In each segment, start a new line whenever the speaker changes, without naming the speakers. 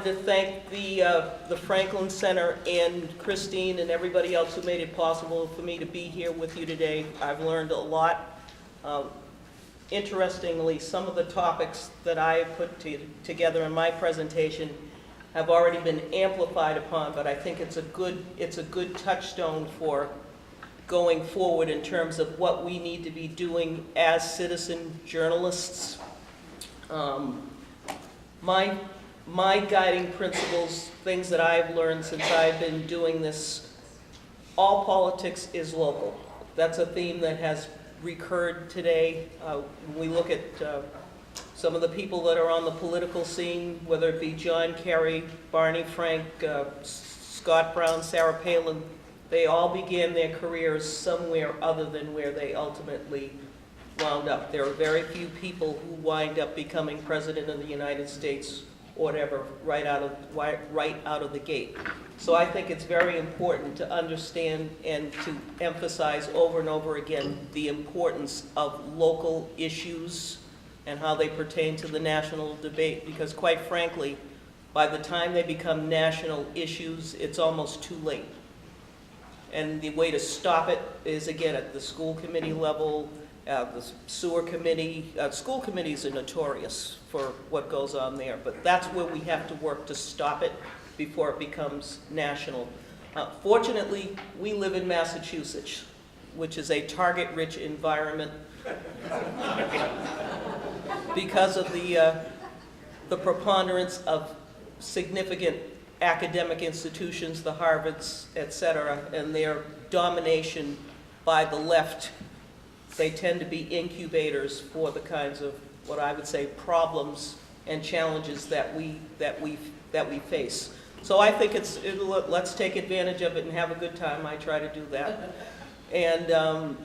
wanted to thank the Franklin Center and Christine and everybody else who made it possible for me to be here with you today. I've learned a lot. Interestingly, some of the topics that I put together in my presentation have already been amplified upon, but I think it's a good touchstone for going forward in terms of what we need to be doing as citizen journalists. My guiding principles, things that I've learned since I've been doing this, all politics is local. That's a theme that has recurred today. When we look at some of the people that are on the political scene, whether it be John Kerry, Barney Frank, Scott Brown, Sarah Palin, they all began their careers somewhere other than where they ultimately wound up. There are very few people who wind up becoming president of the United States or whatever right out of the gate. So I think it's very important to understand and to emphasize over and over again the importance of local issues and how they pertain to the national debate, because quite frankly, by the time they become national issues, it's almost too late. And the way to stop it is, again, at the school committee level, the sewer committee. School committees are notorious for what goes on there, but that's where we have to work to stop it before it becomes national. Fortunately, we live in Massachusetts, which is a target-rich environment because of the preponderance of significant academic institutions, the Harvards, et cetera, and their domination by the left. They tend to be incubators for the kinds of, what I would say, problems and challenges that we face. So I think let's take advantage of it and have a good time. I try to do that. And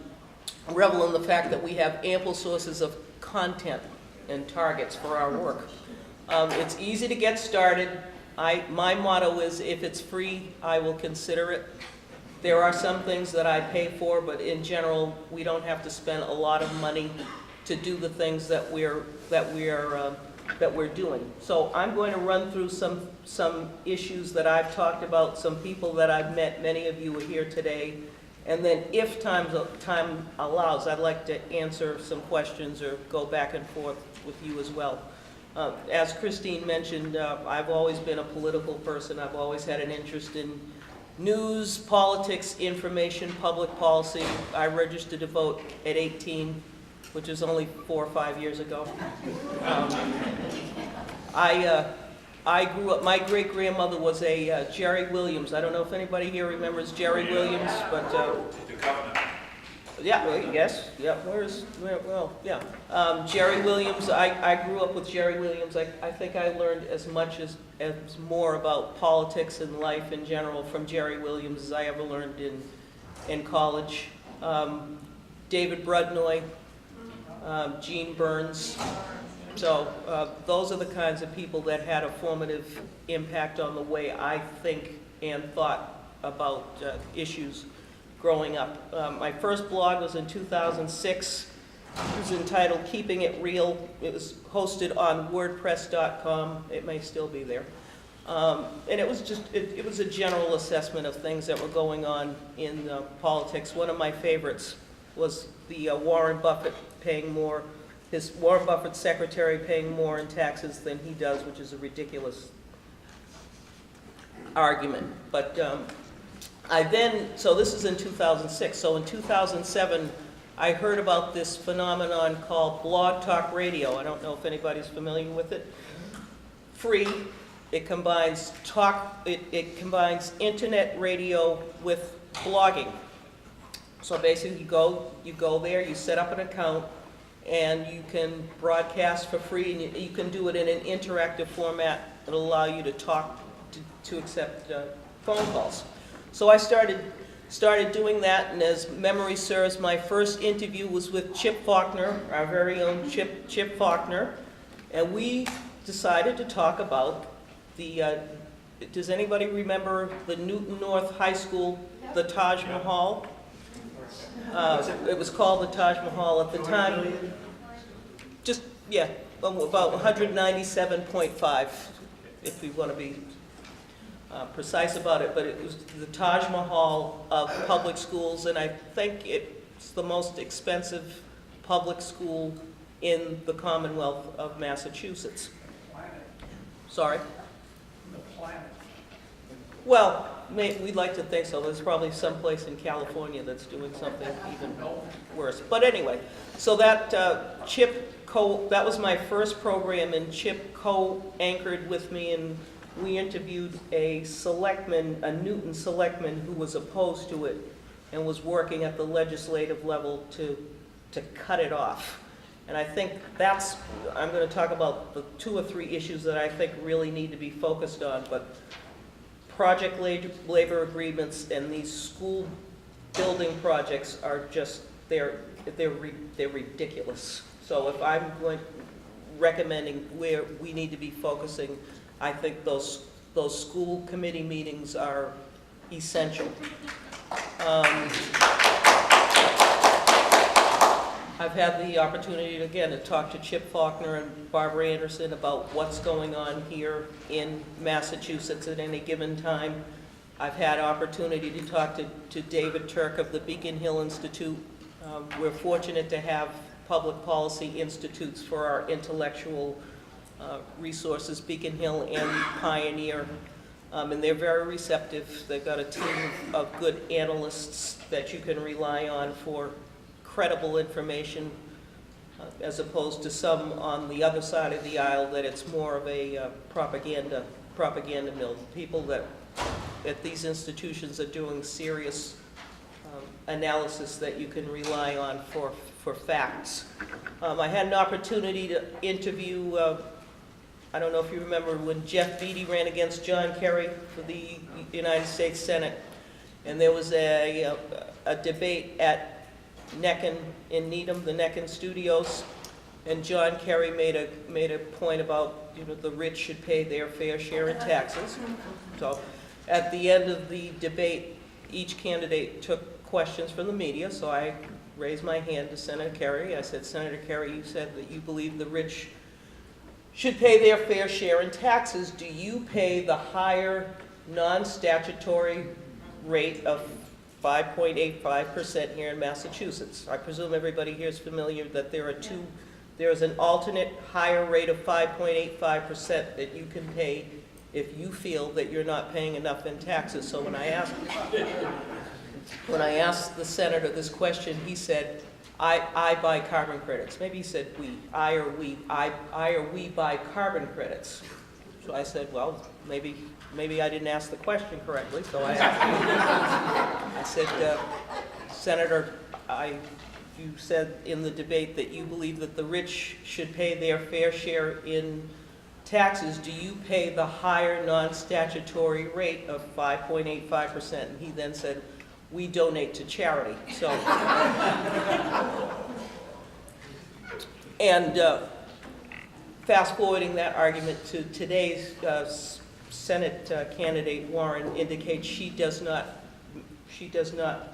revel in the fact that we have ample sources of content and targets for our work. It's easy to get started. My motto is, if it's free, I will consider it. There are some things that I pay for, but in general, we don't have to spend a lot of money to do the things that we're doing. So I'm going to run through some issues that I've talked about, some people that I've met. Many of you are here today, and then if time allows, I'd like to answer some questions or go back and forth with you as well. As Christine mentioned, I've always been a political person. I've always had an interest in news, politics, information, public policy. I registered to vote at 18, which is only 4 or 5 years ago. I grew up, my great-grandmother was a Jerry Williams. I don't know if anybody here remembers Jerry Williams, but yeah, well, yes, yeah, Jerry Williams. I grew up with Jerry Williams. I think I learned as much as more about politics and life in general from Jerry Williams as I ever learned in college. David Brudnoy, Gene Burns. So those are the kinds of people that had a formative impact on the way I think and thought about issues growing up. My first blog was in 2006. It was entitled Keeping It Real. It was hosted on WordPress.com. It may still be there. And it was just, it was a general assessment of things that were going on in politics. One of my favorites was the Warren Buffett paying more, Warren Buffett's secretary paying more in taxes than he does, which is a ridiculous argument. But so this is in 2006. So in 2007, I heard about this phenomenon called Blog Talk Radio. I don't know if anybody's familiar with it. Free. It combines it combines internet radio with blogging. So basically, you go there, you set up an account, and you can broadcast for free, and you can do it in an interactive format that'll allow you to talk, to accept phone calls. So I started doing that, and as memory serves, my first interview was with Chip Faulkner, our very own Chip Faulkner, and we decided to talk about the, does anybody remember the Newton North High School, the Taj Mahal? It was called the Taj Mahal at the time. Just, yeah, about 197.5. if we want to be precise about it, but it was the Taj Mahal of public schools, and I think it's the most expensive public school in the Commonwealth of Massachusetts. Sorry?
The planet.
Well, we'd like to think so. There's probably someplace in California that's doing something even worse. But anyway, so that that was my first program, and Chip co-anchored with me, and we interviewed a selectman, a Newton selectman, who was opposed to it and was working at the legislative level to cut it off. And I think I'm going to talk about the 2 or 3 issues that I think really need to be focused on, but project labor agreements and these school building projects are just, they're ridiculous. So if I'm recommending where we need to be focusing, I think those school committee meetings are essential. I've had the opportunity, again, to talk to Chip Faulkner and Barbara Anderson about what's going on here in Massachusetts at any given time. I've had opportunity to talk to David Turk of the Beacon Hill Institute. We're fortunate to have public policy institutes for our intellectual resources, Beacon Hill and Pioneer, and they're very receptive. They've got a team of good analysts that you can rely on for credible information, as opposed to some on the other side of the aisle that it's more of a propaganda mill. People that at these institutions are doing serious analysis that you can rely on for facts. I had an opportunity to interview, I don't know if you remember when Jeff Beattie ran against John Kerry for the United States Senate, and there was a debate at Neckin in Needham, the Neckin Studios, and John Kerry made a point about, you know, the rich should pay their fair share in taxes. So at the end of the debate, each candidate took questions from the media, so I raised my hand to Senator Kerry. I said, Senator Kerry, you said that you believe the rich should pay their fair share in taxes. Do you pay the higher non-statutory rate of 5.85% here in Massachusetts? I presume everybody here is familiar that there is an alternate higher rate of 5.85% that you can pay if you feel that you're not paying enough in taxes. So when I asked the senator this question, he said, I buy carbon credits. Maybe he said we. I or we buy carbon credits. So I said, well, maybe I didn't ask the question correctly. So I said, Senator, you said in the debate that you believe that the rich should pay their fair share in taxes. Do you pay the higher non-statutory rate of 5.85%? And he then said, we donate to charity. So, and fast forwarding that argument to today's Senate candidate Warren indicates she does not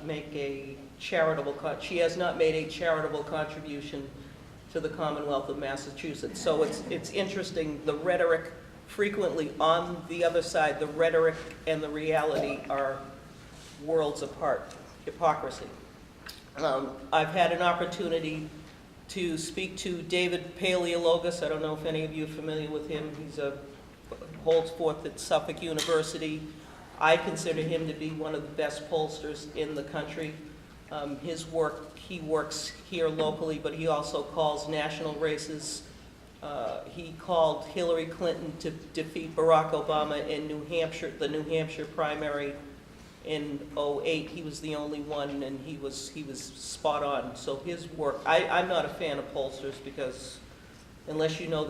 make a charitable she has not made a charitable contribution to the Commonwealth of Massachusetts. So it's interesting, the rhetoric frequently on the other side, the rhetoric and the reality are worlds apart, hypocrisy. I've had an opportunity to speak to David Paleologus. I don't know if any of you are familiar with him. He's holds forth at Suffolk University. I consider him to be one of the best pollsters in the country. His work, he works here locally, but he also calls national races. He called Hillary Clinton to defeat Barack Obama in New Hampshire, the New Hampshire primary in '08. He was the only one, and he was spot on. So his work, I'm not a fan of pollsters because unless you know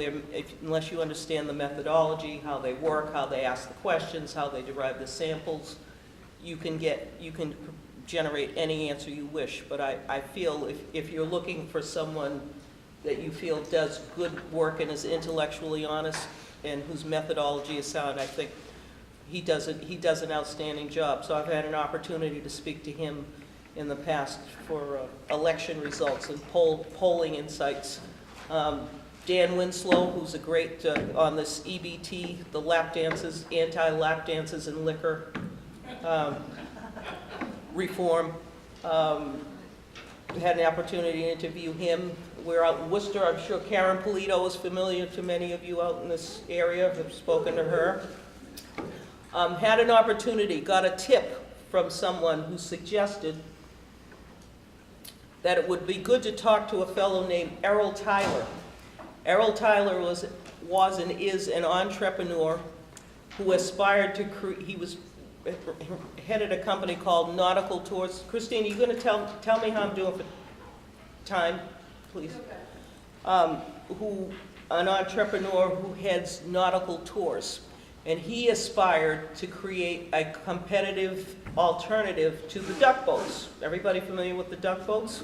unless you understand the methodology, how they work, how they ask the questions, how they derive the samples, you can generate any answer you wish. But I feel if you're looking for someone that you feel does good work and is intellectually honest and whose methodology is sound, I think he does an outstanding job. So I've had an opportunity to speak to him in the past for election results and polling insights. Dan Winslow, who's a great, on this EBT, the lap dances, anti-lap dances and liquor reform. Had an opportunity to interview him. We're out in Worcester. I'm sure Karen Polito is familiar to many of you out in this area. I've spoken to her. Had an opportunity, got a tip from someone who suggested that it would be good to talk to a fellow named Errol Tyler. Errol Tyler was and is an entrepreneur who aspired to create, he was headed a company called Nautical Tours. Christine, are you going to tell me how I'm doing for time, please? An entrepreneur who heads Nautical Tours. And he aspired to create a competitive alternative to the duck boats. Everybody familiar with the duck boats?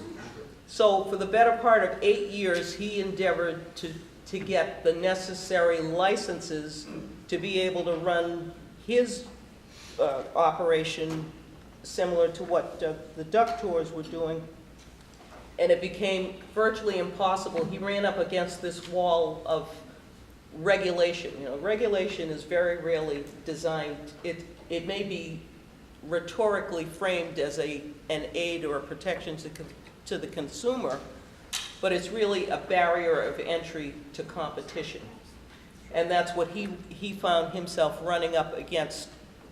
So for the better part of 8 years, he endeavored to get the necessary licenses to be able to run his operation similar to what the duck tours were doing. And it became virtually impossible. He ran up against this wall of regulation. You know, regulation is very rarely designed. It may be rhetorically framed as an aid or a protection to the consumer, but it's really a barrier of entry to competition. And that's what he found himself running up against,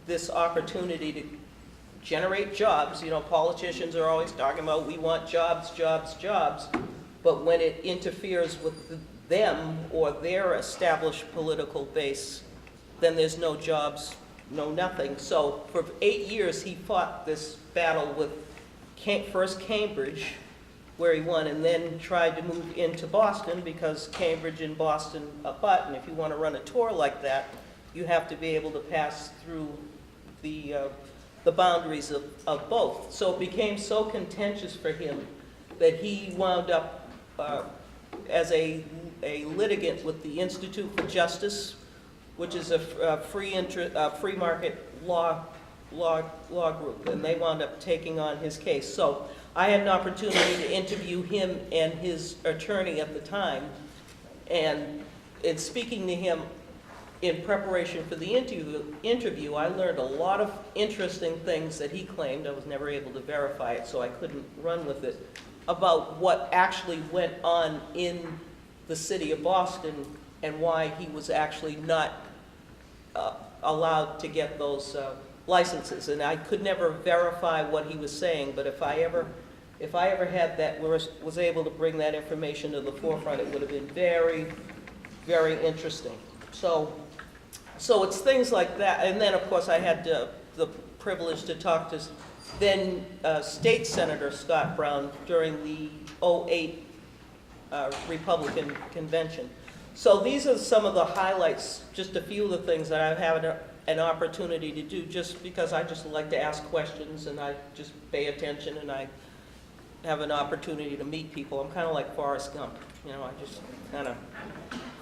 this opportunity to generate jobs. You know, politicians are always talking about, we want jobs, jobs, jobs, but when it interferes with them or their established political base, then there's no jobs, no nothing. So for 8 years, he fought this battle with first Cambridge, where he won, and then tried to move into Boston because Cambridge and Boston abut, and if you want to run a tour like that, you have to be able to pass through the boundaries of both. So it became so contentious for him that he wound up as a litigant with the Institute for Justice, which is a free market law group, and they wound up taking on his case. So I had an opportunity to interview him and his attorney at the time, and in speaking to him in preparation for the interview, I learned a lot of interesting things that he claimed. I was never able to verify it, so I couldn't run with it, about what actually went on in the city of Boston and why he was actually not allowed to get those licenses. And I could never verify what he was saying, but if I ever had that, was able to bring that information to the forefront, it would have been very, very interesting. So it's things like that. And then, of course, I had the privilege to talk to then State Senator Scott Brown during the '08 Republican Convention. So these are some of the highlights, just a few of the things that I've had an opportunity to do, just because I just like to ask questions and I just pay attention and I have an opportunity to meet people. I'm kind of like Forrest Gump, you know, I just kind of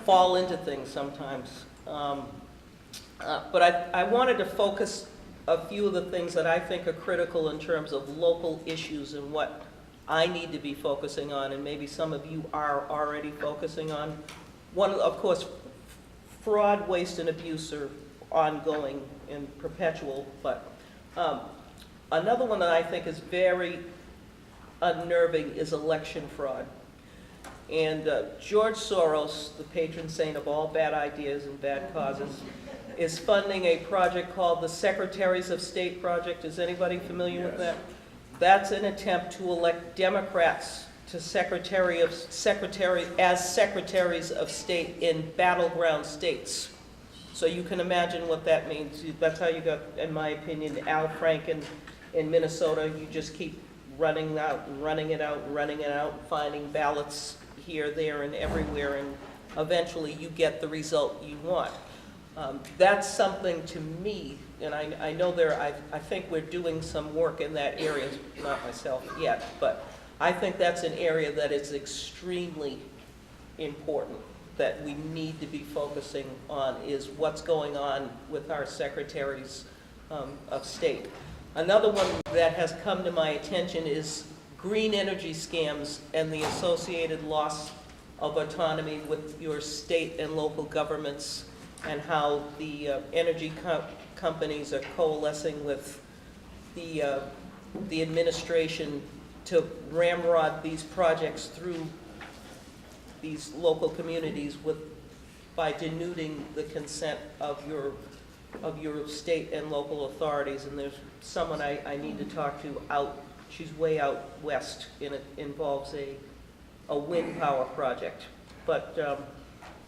fall into things sometimes. But I wanted to focus a few of the things that I think are critical in terms of local issues and what I need to be focusing on, and maybe some of you are already focusing on. One, of course, fraud, waste, and abuse are ongoing and perpetual, but another one that I think is very unnerving is election fraud. And George Soros, the patron saint of all bad ideas and bad causes, is funding a project called the Secretaries of State Project. Is anybody familiar with that? That's an attempt to elect Democrats to Secretaries of State in battleground states. So you can imagine what that means. That's how you got, in my opinion, Al Franken in Minnesota. You just keep running out and running it out and running it out, finding ballots here, there, and everywhere, and eventually you get the result you want. That's something to me, and I know I think we're doing some work in that area, not myself yet, but I think that's an area that is extremely important that we need to be focusing on, is what's going on with our secretaries of state. Another one that has come to my attention is green energy scams and the associated loss of autonomy with your state and local governments, and how the energy companies are coalescing with the administration to ramrod these projects through these local communities by denuding the consent of your state and local authorities. And there's someone I need to talk to she's way out west, and it involves a wind power project. But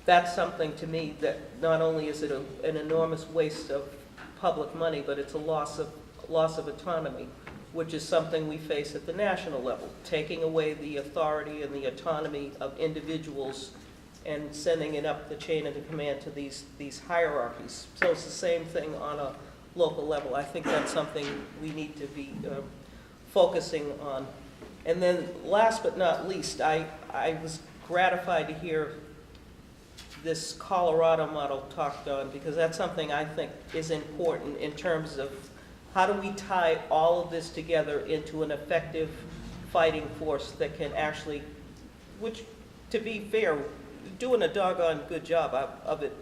that's something to me that not only is it an enormous waste of public money, but it's a loss of autonomy, which is something we face at the national level, taking away the authority and the autonomy of individuals and sending it up the chain of the command to these hierarchies. So it's the same thing on a local level. I think that's something we need to be focusing on. And then last but not least, I was gratified to hear this Colorado model talked on, because that's something I think is important in terms of how do we tie all of this together into an effective fighting force that can actually, which, to be fair, doing a doggone good job of it,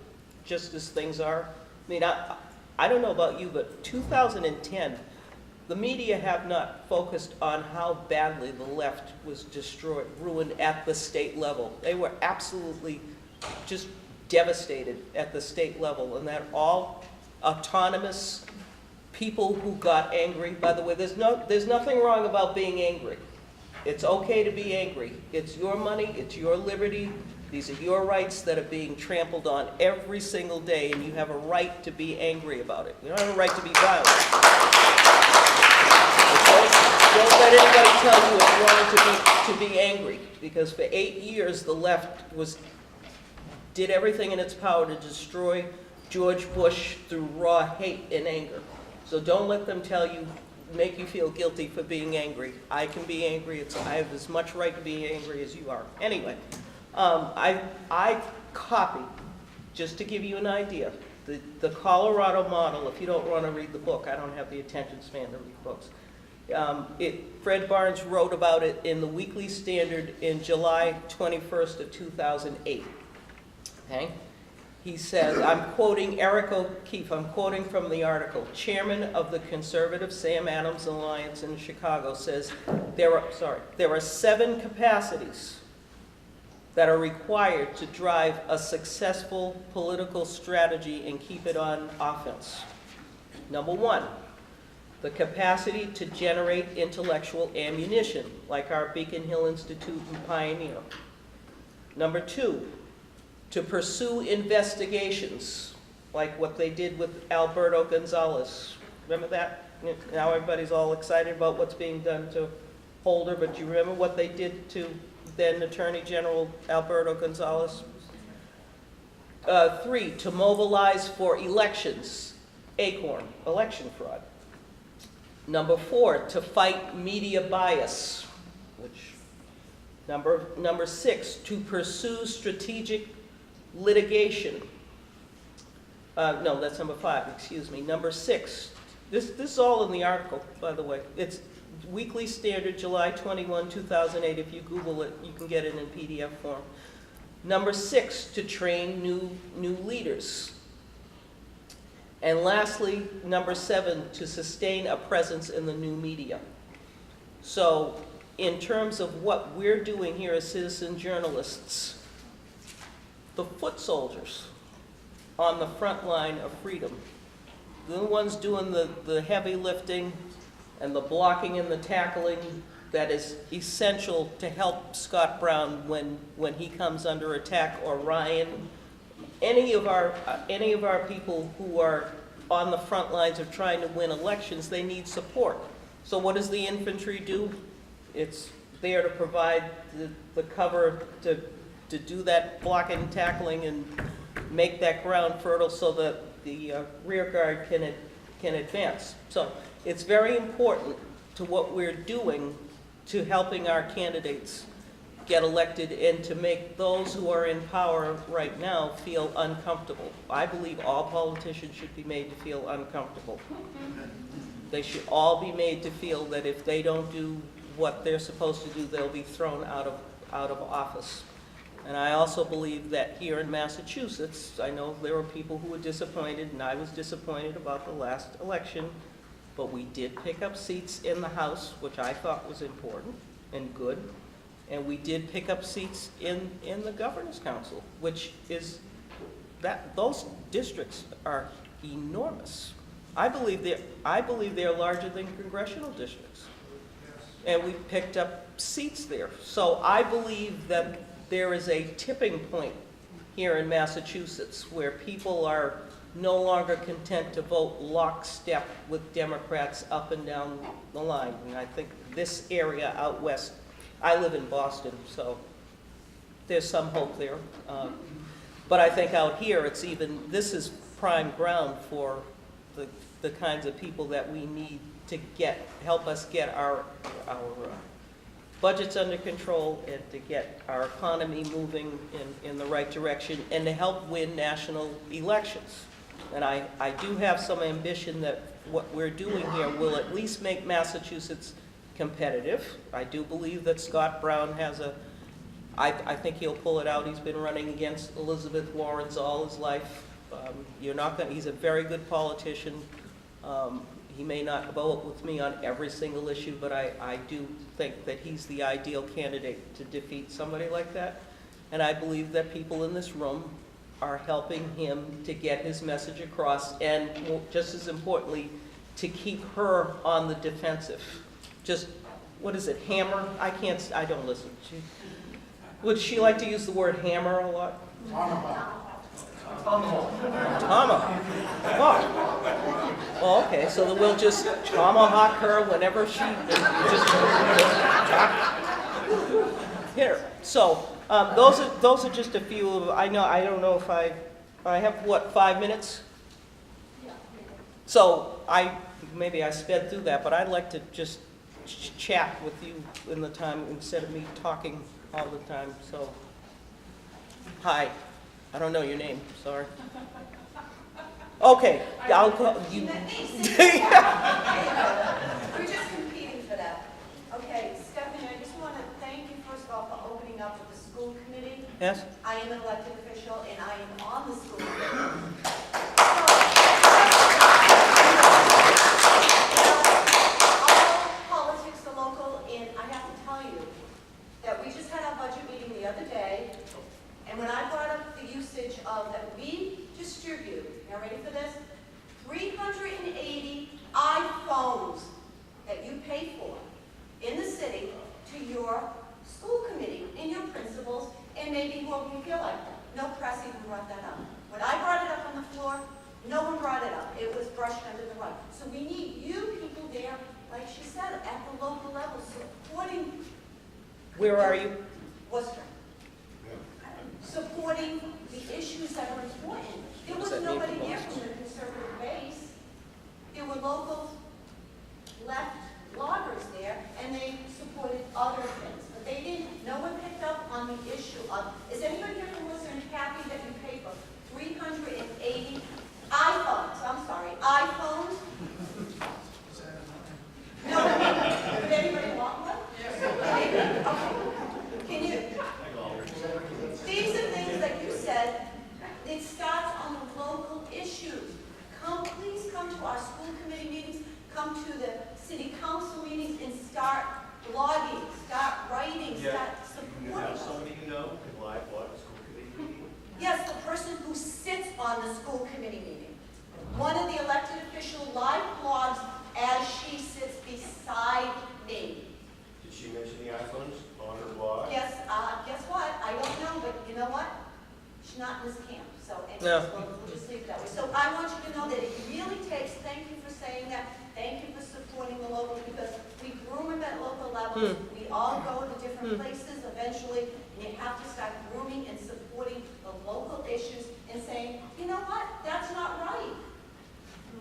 just as things are. I mean, I don't know about you, but 2010, the media have not focused on how badly the left was destroyed, ruined at the state level. They were absolutely just devastated at the state level, and that all autonomous people who got angry. By the way, there's nothing wrong about being angry. It's okay to be angry. It's your money, it's your liberty. These are your rights that are being trampled on every single day, and you have a right to be angry about it. You don't have a right to be violent. Don't let anybody tell you it's wrong to be angry, because for 8 years the left did everything in its power to destroy George Bush through raw hate and anger. So don't let them make you feel guilty for being angry. I can be angry. I have as much right to be angry as you are. Anyway, I copied, just to give you an idea, the Colorado model. If you don't want to read the book, I don't have the attention span to read books. Fred Barnes wrote about it in the Weekly Standard in July 21st of 2008. Okay? He says, I'm quoting Eric O'Keefe, I'm quoting from the article, chairman of the conservative Sam Adams Alliance in Chicago, says there are 7 capacities that are required to drive a successful political strategy and keep it on offense. Number 1, the capacity to generate intellectual ammunition, like our Beacon Hill Institute and Pioneer. Number 2, to pursue investigations, like what they did with Alberto Gonzalez. Remember that? Now everybody's all excited about what's being done to Holder, but you remember what they did to then Attorney General Alberto Gonzalez? 3, to mobilize for elections, ACORN, election fraud. Number 4, to fight media bias, which number 6, to pursue strategic litigation. No, that's number 5, excuse me. Number 6, this is all in the article, by the way. It's Weekly Standard, July 21, 2008. If you Google it, you can get it in PDF form. Number 6, to train new leaders. And lastly, number 7, to sustain a presence in the new media. So in terms of what we're doing here as citizen journalists, the foot soldiers on the front line of freedom, the ones doing the heavy lifting and the blocking and the tackling that is essential to help Scott Brown when he comes under attack, or Ryan, any of our people who are on the front lines of trying to win elections, they need support. So what does the infantry do? It's there to provide the cover to do that blocking and tackling and make that ground fertile so that the rear guard can advance. So it's very important to what we're doing to helping our candidates get elected and to make those who are in power right now feel uncomfortable. I believe all politicians should be made to feel uncomfortable. They should all be made to feel that if they don't do what they're supposed to do, they'll be thrown out of office. And I also believe that here in Massachusetts, I know there were people who were disappointed, and I was disappointed about the last election, but we did pick up seats in the House, which I thought was important and good. And we did pick up seats in the Governor's Council, which is, those districts are enormous. I believe they're larger than congressional districts. And we picked up seats there. So I believe that there is a tipping point here in Massachusetts where people are no longer content to vote lockstep with Democrats up and down the line. And I think this area out west, I live in Boston, so there's some hope there. But I think out here, this is prime ground for the kinds of people that we need to help us get our budgets under control and to get our economy moving in the right direction and to help win national elections. And I do have some ambition that what we're doing here will at least make Massachusetts competitive. I do believe that Scott Brown has I think he'll pull it out. He's been running against Elizabeth Warren all his life. He's a very good politician. He may not vote with me on every single issue, but I do think that he's the ideal candidate to defeat somebody like that. And I believe that people in this room are helping him to get his message across, and just as importantly, to keep her on the defensive. Just, what is it, hammer? I don't listen. Would she like to use the word hammer a lot? Tomahawk. Oh, okay, so then we'll just tomahawk her whenever she just here. So those are just a few of, I don't know if I have, what, 5 minutes? So maybe I sped through that, but I'd like to just chat with you in the time instead of me talking all the time. So, hi. I don't know your name, sorry. Okay, I'll call you.
We're just competing for that. Okay, Stephanie, I just want to thank you first of all for opening up with the school committee.
Yes?
I am an elected official and I am on the school committee. All politics are local, and I have to tell you that we just had our budget meeting the other day. And when I brought up the usage of that we distribute, now ready for this? 380 iPhones that you pay for in the city to your school committee and your principals and maybe whoever you feel like. No press even brought that up. When I brought it up on the floor, no one brought it up. It was brushed under the rug. So we need you people there, like she said, at the local level, supporting.
Where are you?
Worcester. Supporting the issues that are important. There was nobody there from the conservative base. There were local left bloggers there, and they supported other things. But they didn't, no one picked up on the issue of, is anybody here from Worcester happy that you pay for 380 iPhones? I'm sorry, iPhones? No, would anybody want one? Yes. Okay. Can you? These are things that you said, it starts on the local issues. Please come to our school committee meetings, come to the city council meetings, and start blogging, start writing, start supporting us.
Somebody you know can live blog a school committee meeting?
Yes, the person who sits on the school committee meeting. One of the elected official live blogs as she sits beside me.
Did she mention the iPhones on her blog?
Yes, guess what? I don't know, but you know what? She's not in this camp, so
No.
we'll just leave it that way. So I want you to know that it really takes, thank you for saying that, thank you for supporting the local, because we groom them at local levels, we all go to different places eventually, and you have to start grooming and supporting the local issues and saying, you know what, that's not right.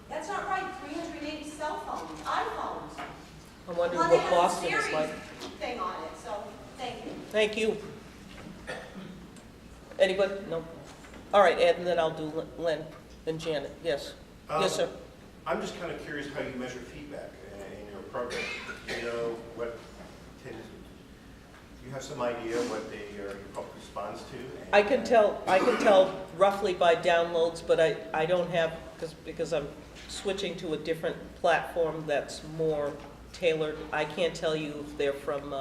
That's not right, 380 cell phones, iPhones.
I'm wondering
Well, they
what
have a
Boston is
series
like.
thing on it, so thank you.
Thank you. Anybody? No? All right, Ed, and then I'll do Len and Janet. Yes. Yes, sir.
I'm just kind of curious how you measure feedback in your program. You know what tends you have some idea what your public responds to?
I can tell roughly by downloads, but I don't have, because I'm switching to a different platform that's more tailored. I can't tell you if they're from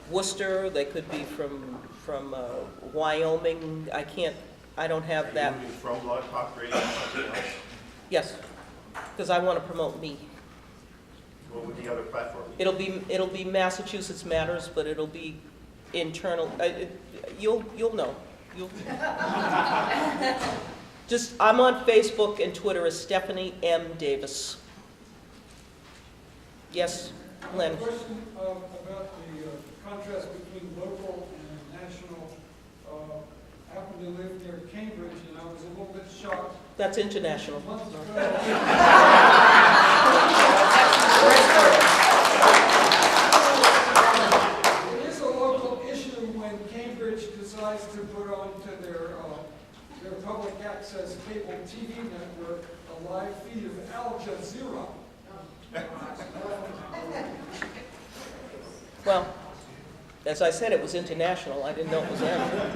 Worcester, they could be from Wyoming. I don't have that.
Are you moving from Blog Talk Radio to something else?
Yes, because I want to promote me.
What would the other platform be?
It'll be Massachusetts Matters, but it'll be internal. You'll know. I'm on Facebook and Twitter as Stephanie M. Davis. Yes, Len.
A question about the contrast between local and national. I happened to live near Cambridge, and I was a little bit shocked.
That's international.
Months ago, it is a local issue when Cambridge decides to put onto their public access cable TV network a live feed of Al Jazeera.
Well, as I said, it was international. I didn't know it was national.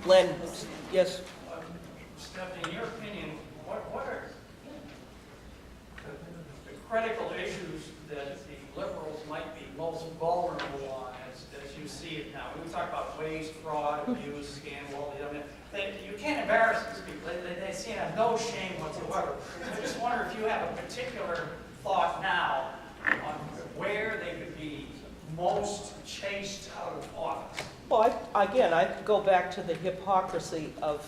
Len, yes.
Stephanie, in your opinion, what are the critical issues that the liberals might be most vulnerable on as you see it now? We talk about waste, fraud, abuse, scandal, you can't embarrass these people. They seem to have no shame whatsoever. I just wonder if you have a particular thought now on where they could be most chased out of office.
Well, I go back to the hypocrisy of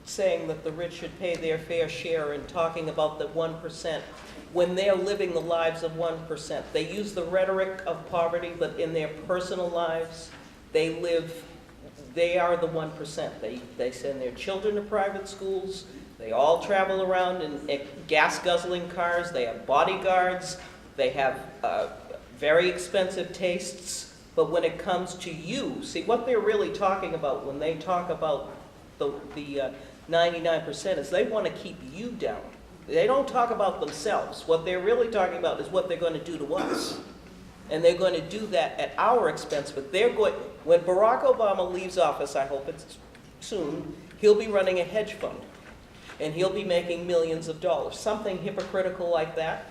saying that the rich should pay their fair share and talking about the 1% when they're living the lives of 1%. They use the rhetoric of poverty, but in their personal lives, they are the 1%. They send their children to private schools. They all travel around in gas-guzzling cars. They have bodyguards. They have very expensive tastes. But when it comes to you, see what they're really talking about when they talk about the 99% is they want to keep you down. They don't talk about themselves. What they're really talking about is what they're going to do to us. And they're going to do that at our expense. But when Barack Obama leaves office, I hope it's soon, he'll be running a hedge fund. And he'll be making millions of dollars. Something hypocritical like that.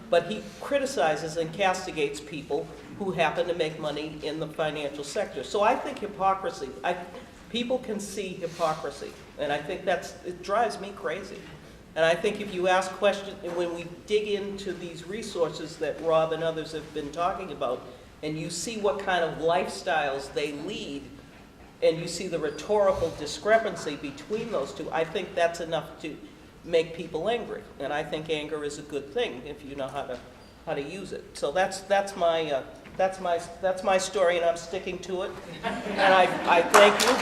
But he criticizes and castigates people who happen to make money in the financial sector. So I think hypocrisy, people can see hypocrisy. And I think it drives me crazy. And I think if you ask questions, when we dig into these resources that Rob and others have been talking about, and you see what kind of lifestyles they lead, and you see the rhetorical discrepancy between those two, I think that's enough to make people angry. And I think anger is a good thing if you know how to use it. So that's my story, and I'm sticking to it. And I thank you.